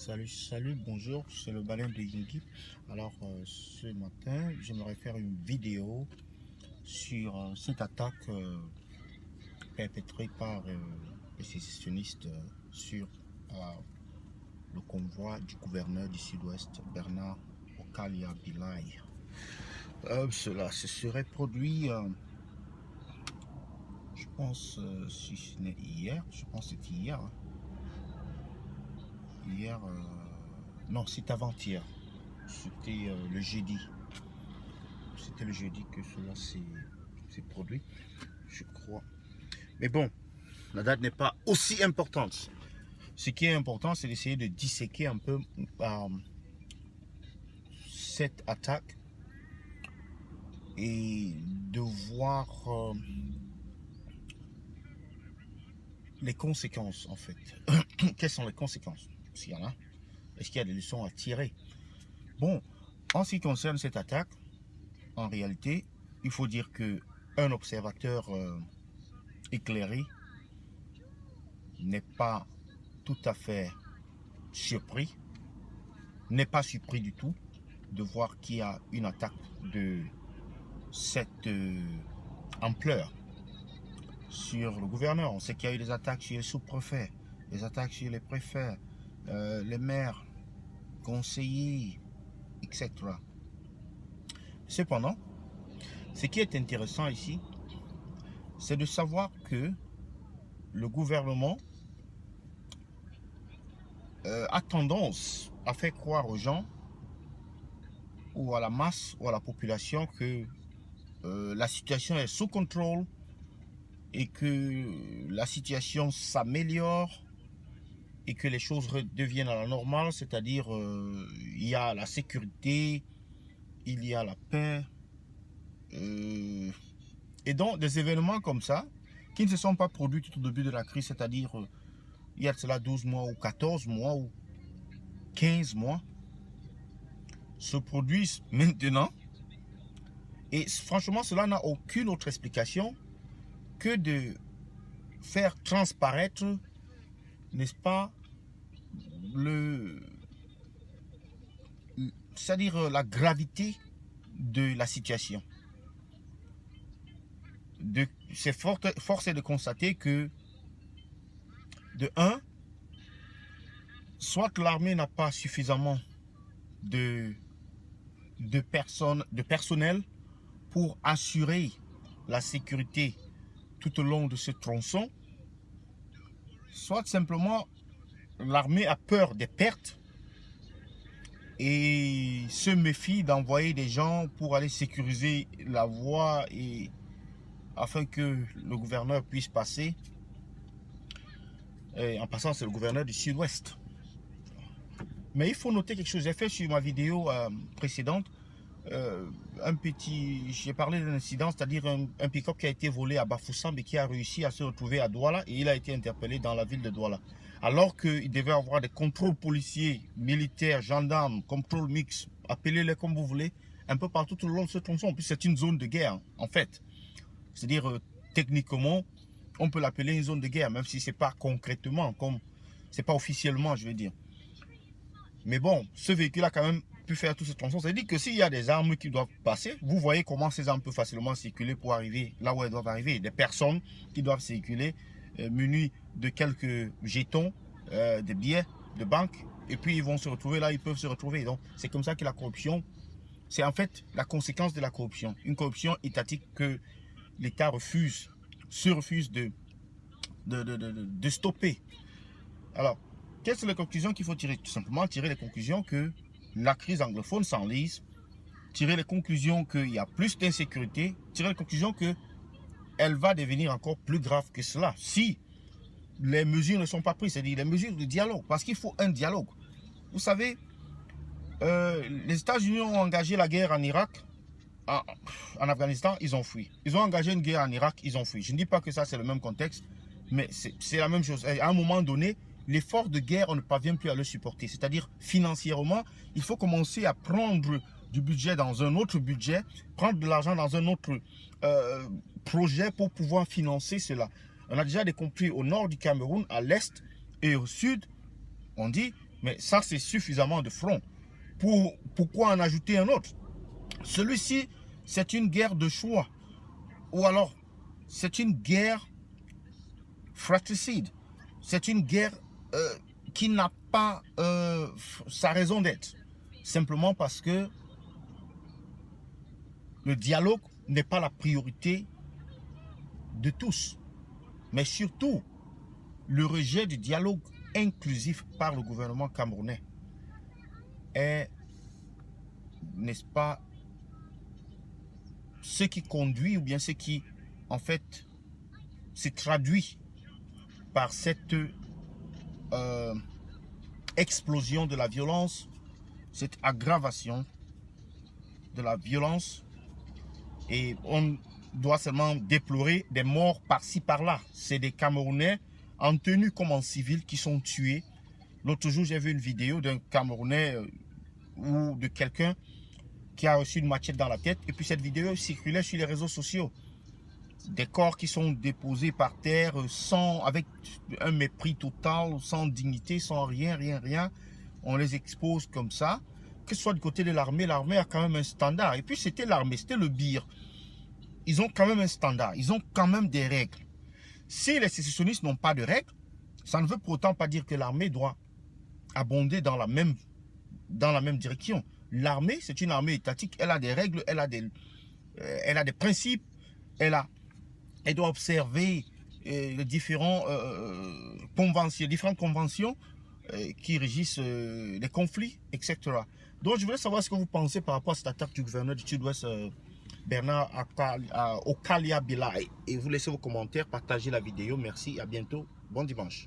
Salut, bonjour, c'est le balein de Yingi. Alors, ce matin, j'aimerais faire une vidéo sur cette attaque perpétrée par les sécessionnistes sur le convoi du gouverneur du Sud-Ouest, Bernard Okalia Bilai. Cela se serait produit, je pense, si ce n'est hier, je pense que c'était hier. Hier, non, c'est avant-hier. C'était le jeudi. C'était le jeudi que cela s'est produit, je crois. Mais bon, la date n'est pas aussi importante. Ce qui est important, c'est d'essayer de disséquer un peu cette attaque et de voir les conséquences, en fait. Quelles sont les conséquences, s'il y en a? Est-ce qu'il y a des leçons à tirer? Bon, en ce qui concerne cette attaque, en réalité, il faut dire qu'un observateur éclairé n'est pas tout à fait surpris, n'est pas surpris du tout de voir qu'il y a une attaque de cette ampleur sur le gouverneur. On sait qu'il y a eu des attaques sur les sous-préfets, des attaques sur les préfets, les maires, conseillers, etc. Cependant, ce qui est intéressant ici, c'est de savoir que le gouvernement a tendance à faire croire aux gens ou à la masse ou à la population que la situation est sous contrôle et que la situation s'améliore et que les choses redeviennent à la normale, c'est-à-dire il y a la sécurité, il y a la paix. Et donc des événements comme ça, qui ne se sont pas produits tout au début de la crise, c'est-à-dire il y a de cela 12 mois ou 14 mois ou 15 mois, se produisent maintenant. Et franchement, cela n'a aucune autre explication que de faire transparaître, n'est-ce pas, c'est-à-dire la gravité de la situation. C'est force est de constater que, de un, soit l'armée n'a pas suffisamment de personnel pour assurer la sécurité tout au long de ce tronçon, soit simplement l'armée a peur des pertes et se méfie d'envoyer des gens pour aller sécuriser la voie et afin que le gouverneur puisse passer. Et en passant, c'est le gouverneur du Sud-Ouest. Mais il faut noter quelque chose. J'ai fait sur ma vidéo précédente j'ai parlé d'un incident, c'est-à-dire un pick-up qui a été volé à Bafoussam et qui a réussi à se retrouver à Douala, et il a été interpellé dans la ville de Douala. Alors qu'il devait avoir des contrôles policiers, militaires, gendarmes, contrôles mixtes, appelez-les comme vous voulez, un peu partout tout le long de ce tronçon. En plus, c'est une zone de guerre, en fait. C'est-à-dire, techniquement, on peut l'appeler une zone de guerre, même si ce n'est pas concrètement, comme c'est pas officiellement, je veux dire. Mais bon, ce véhicule a quand même pu faire tout ce tronçon. C'est-à-dire que s'il y a des armes qui doivent passer, vous voyez comment ces armes peuvent facilement circuler pour arriver là où elles doivent arriver. Des personnes qui doivent circuler munies de quelques jetons, des billets de banque, et puis ils vont se retrouver là, ils peuvent se retrouver. Donc c'est comme ça que la corruption, c'est en fait la conséquence de la corruption. Une corruption étatique que l'État se refuse de stopper. Alors, quelles sont les conclusions qu'il faut tirer? Tout simplement tirer les conclusions que la crise anglophone s'enlise, tirer les conclusions qu'il y a plus d'insécurité, tirer les conclusions qu'elle va devenir encore plus grave que cela si les mesures ne sont pas prises, c'est-à-dire les mesures de dialogue, parce qu'il faut un dialogue. Vous savez, les États-Unis ont engagé la guerre en Irak, en Afghanistan, ils ont fui. Ils ont engagé une guerre en Irak, ils ont fui. Je ne dis pas que ça c'est le même contexte, mais c'est la même chose. À un moment donné, l'effort de guerre, on ne parvient plus à le supporter. C'est-à-dire, financièrement, il faut commencer à prendre du budget dans un autre budget, prendre de l'argent dans un autre projet pour pouvoir financer cela. On a déjà des conflits au nord du Cameroun, à l'est et au sud. On dit, Mais ça, c'est suffisamment de front. Pourquoi en ajouter un autre? Celui-ci, c'est une guerre de choix. Ou alors, c'est une guerre fratricide. C'est une guerre qui n'a pas sa raison d'être. Simplement parce que le dialogue n'est pas la priorité de tous. Mais surtout, le rejet du dialogue inclusif par le gouvernement camerounais est, n'est-ce pas, ce qui conduit ou bien ce qui, en fait, se traduit par cette explosion de la violence, cette aggravation de la violence. Et on doit seulement déplorer des morts par-ci par-là. C'est des Camerounais en tenue comme en civil qui sont tués. L'autre jour, j'ai vu une vidéo d'un Camerounais ou de quelqu'un qui a reçu une machette dans la tête. Et puis cette vidéo circulait sur les réseaux sociaux. Des corps qui sont déposés par terre avec un mépris total, sans dignité, sans rien. On les expose comme ça. Que ce soit du côté de l'armée, l'armée a quand même un standard. Et puis c'était l'armée, c'était le BIR. Ils ont quand même un standard, ils ont quand même des règles. Si les sécessionnistes n'ont pas de règles, ça ne veut pour autant pas dire que l'armée doit abonder dans la même direction. L'armée, c'est une armée étatique, elle a des règles, elle a des principes, elle doit observer les différentes conventions qui régissent les conflits, etc. Donc je voulais savoir ce que vous pensez par rapport à cette attaque du gouverneur du Sud-Ouest, Bernard Okalia Bilai. Et vous laissez vos commentaires, partagez la vidéo. Merci, à bientôt. Bon dimanche.